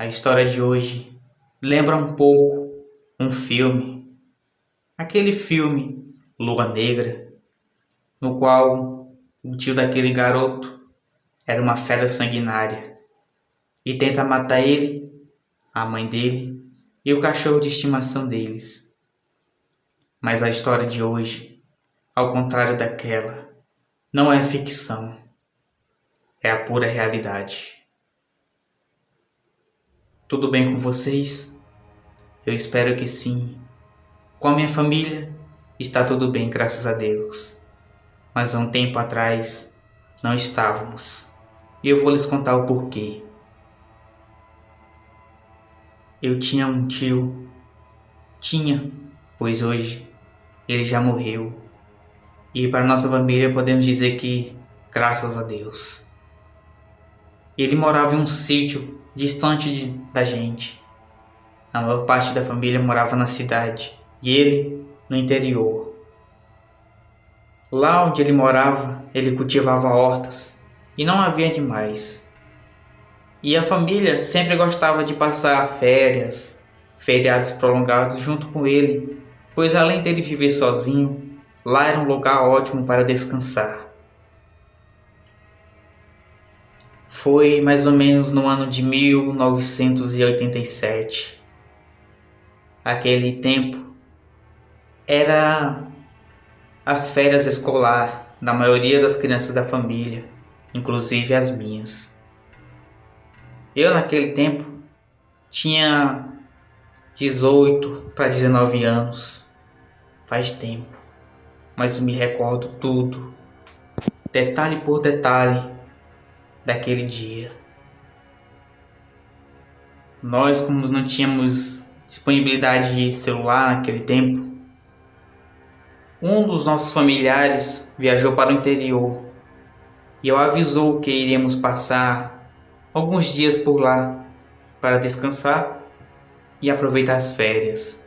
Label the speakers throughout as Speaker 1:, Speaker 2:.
Speaker 1: A história de hoje lembra um pouco um filme, aquele filme Lua Negra, no qual o tio daquele garoto era uma fera sanguinária e tenta matar ele, a mãe dele e o cachorro de estimação deles. Mas a história de hoje, ao contrário daquela, não é ficção, é a pura realidade. Tudo bem com vocês? Eu espero que sim. Com a minha família, está tudo bem, graças a Deus. Mas há um tempo atrás, não estávamos. E eu vou lhes contar o porquê. Eu tinha um tio. Tinha, pois hoje ele já morreu. E para nossa família podemos dizer que, graças a Deus. Ele morava em um sítio distante da gente. A maior parte da família morava na cidade e ele no interior. Lá onde ele morava, ele cultivava hortas e não havia demais. E a família sempre gostava de passar férias, feriados prolongados junto com ele, pois além dele viver sozinho, lá era um lugar ótimo para descansar. Foi mais ou menos no ano de 1987. Aquele tempo era as férias escolar da maioria das crianças da família, inclusive as minhas. Eu naquele tempo tinha 18 para 19 anos. Faz tempo, mas eu me recordo tudo, detalhe por detalhe, daquele dia. Nós, como não tínhamos disponibilidade de celular naquele tempo, um dos nossos familiares viajou para o interior e avisou que iríamos passar alguns dias por lá para descansar e aproveitar as férias.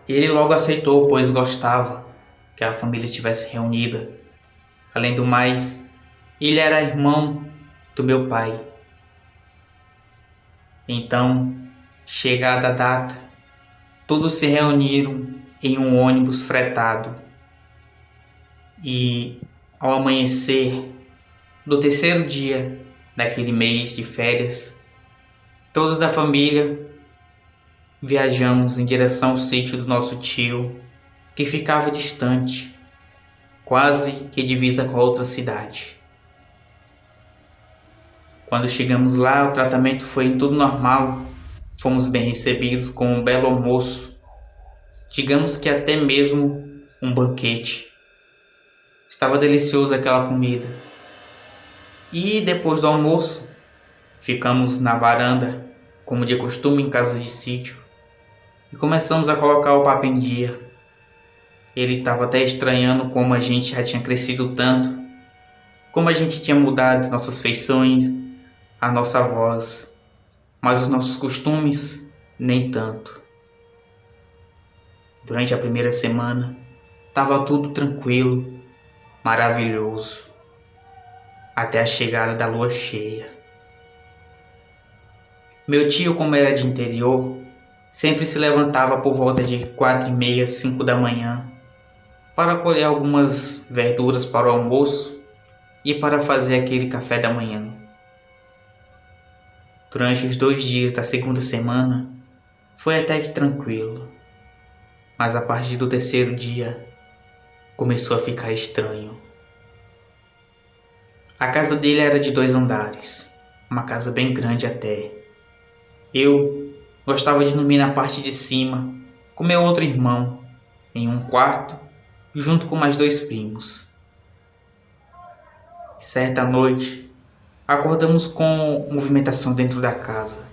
Speaker 1: Ele logo aceitou, pois gostava que a família estivesse reunida. Além do mais, ele era irmão do meu pai. Então, chegada a data, todos se reuniram em um ônibus fretado. E ao amanhecer do terceiro dia daquele mês de férias, todos da família viajamos em direção ao sítio do nosso tio, que ficava distante, quase que divisa com a outra cidade. Quando chegamos lá, o tratamento foi tudo normal. Fomos bem recebidos com um belo almoço, digamos que até mesmo um banquete. Estava delicioso aquela comida. E depois do almoço, ficamos na varanda, como de costume em casa de sítio, e começamos a colocar o papo em dia. Ele estava até estranhando como a gente já tinha crescido tanto, como a gente tinha mudado nossas feições, a nossa voz, mas os nossos costumes nem tanto. Durante a primeira semana, estava tudo tranquilo, maravilhoso, até a chegada da lua cheia. Meu tio, como era de interior, sempre se levantava por volta de 4h30, 5 da manhã, para colher algumas verduras para o almoço e para fazer aquele café da manhã. Durante os 2 dias da segunda semana, foi até que tranquilo, mas a partir do terceiro dia, começou a ficar estranho. A casa dele era de 2 andares, uma casa bem grande até. Eu gostava de dormir na parte de cima, com meu outro irmão, em um quarto, junto com mais 2 primos. Certa noite, acordamos com movimentação dentro da casa.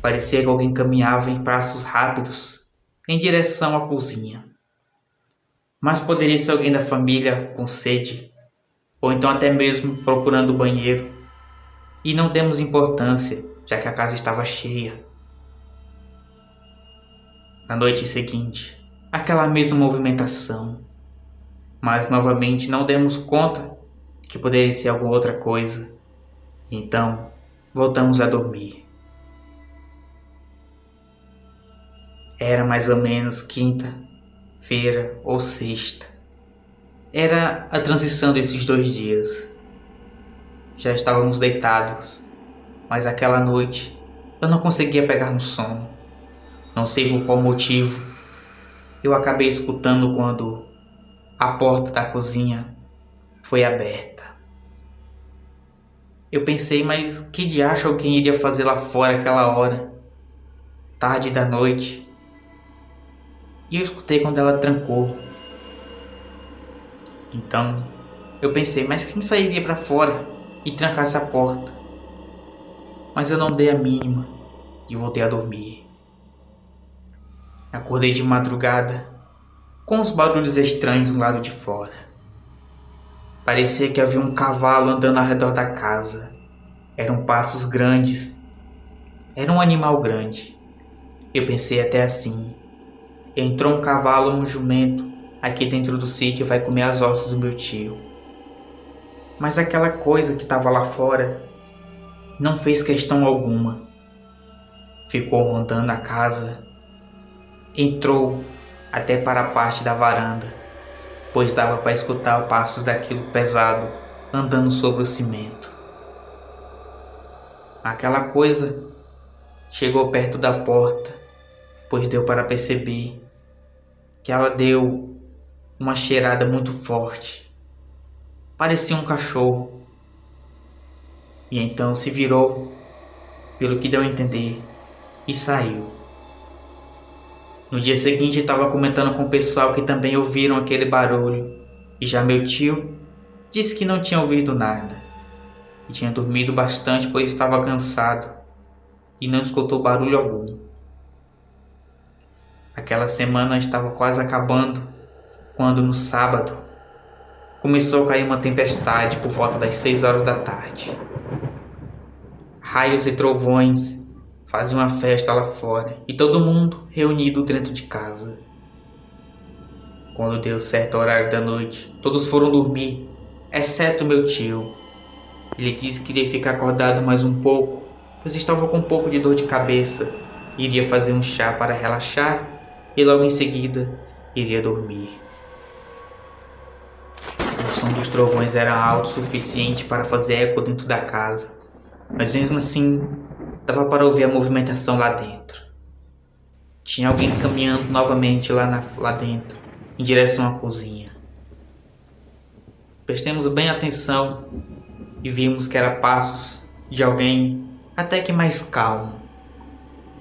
Speaker 1: Parecia que alguém caminhava em passos rápidos em direção à cozinha. Mas poderia ser alguém da família com sede, ou então até mesmo procurando o banheiro. E não demos importância, já que a casa estava cheia. Na noite seguinte, aquela mesma movimentação, mas novamente não demos conta que poderia ser alguma outra coisa. Então, voltamos a dormir. Era mais ou menos quinta-feira ou sexta. Era a transição desses 2 dias. Já estávamos deitados, mas aquela noite eu não conseguia pegar no sono. Não sei por qual motivo. Eu acabei escutando quando a porta da cozinha foi aberta. Eu pensei, mas o que diacho alguém iria fazer lá fora aquela hora? Tarde da noite. E eu escutei quando ela trancou. Então eu pensei, mas quem sairia para fora e trancasse a porta? Mas eu não dei a mínima e voltei a dormir. Acordei de madrugada com os barulhos estranhos do lado de fora. Parecia que havia um cavalo andando ao redor da casa. Eram passos grandes. Era um animal grande. Eu pensei até assim. Entrou um cavalo ou um jumento aqui dentro do sítio e vai comer as ossos do meu tio. Mas aquela coisa que estava lá fora não fez questão alguma. Ficou rondando a casa. Entrou até para a parte da varanda, pois dava para escutar os passos daquilo pesado andando sobre o cimento. Aquela coisa chegou perto da porta, pois deu para perceber que ela deu uma cheirada muito forte. Parecia um cachorro. E então se virou, pelo que deu a entender, e saiu. No dia seguinte estava comentando com o pessoal que também ouviram aquele barulho. E já meu tio disse que não tinha ouvido nada. E tinha dormido bastante, pois estava cansado. E não escutou barulho algum. Aquela semana estava quase acabando, quando no sábado começou a cair uma tempestade por volta das 6 horas da tarde. Raios e trovões faziam uma festa lá fora e todo mundo reunido dentro de casa. Quando deu certo horário da noite, todos foram dormir, exceto meu tio. Ele disse que iria ficar acordado mais um pouco, pois estava com um pouco de dor de cabeça. Iria fazer um chá para relaxar e logo em seguida iria dormir. O som dos trovões era alto o suficiente para fazer eco dentro da casa, mas mesmo assim dava para ouvir a movimentação lá dentro. Tinha alguém caminhando novamente lá dentro, em direção à cozinha. Prestemos bem atenção e vimos que era passos de alguém até que mais calmo.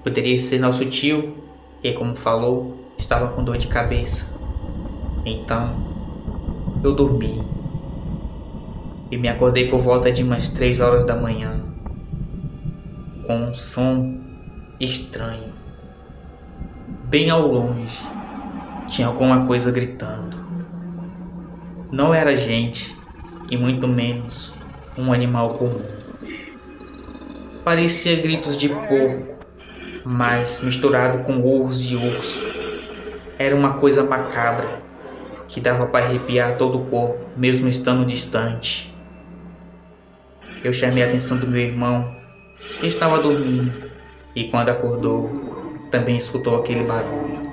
Speaker 1: Poderia ser nosso tio, que, como falou, estava com dor de cabeça. Então eu dormi e me acordei por volta de umas 3 horas da manhã com um som estranho. Bem ao longe tinha alguma coisa gritando. Não era gente e muito menos um animal comum. Parecia gritos de porco, mas misturado com urros de urso. Era uma coisa macabra que dava para arrepiar todo o corpo, mesmo estando distante. Eu chamei a atenção do meu irmão, que estava dormindo, e quando acordou, também escutou aquele barulho.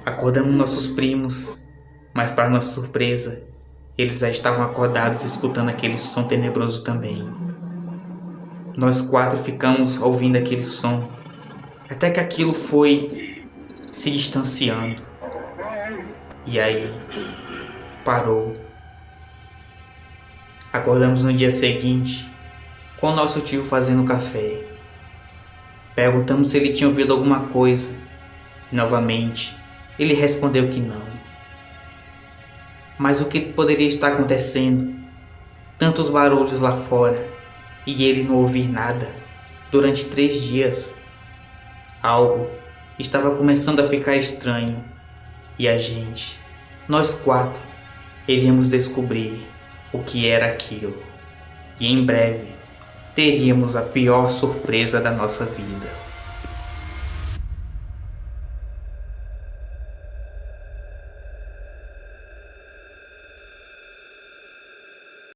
Speaker 1: Acordamos nossos primos, mas para nossa surpresa, eles já estavam acordados escutando aquele som tenebroso também. Nós 4 ficamos ouvindo aquele som, até que aquilo foi se distanciando. E aí, parou. Acordamos no dia seguinte, com o nosso tio fazendo café. Perguntamos se ele tinha ouvido alguma coisa. E novamente, ele respondeu que não. Mas o que poderia estar acontecendo? Tantos barulhos lá fora e ele não ouvir nada durante 3 dias. Algo estava começando a ficar estranho e a gente, nós 4, iríamos descobrir o que era aquilo. E em breve teríamos a pior surpresa da nossa vida.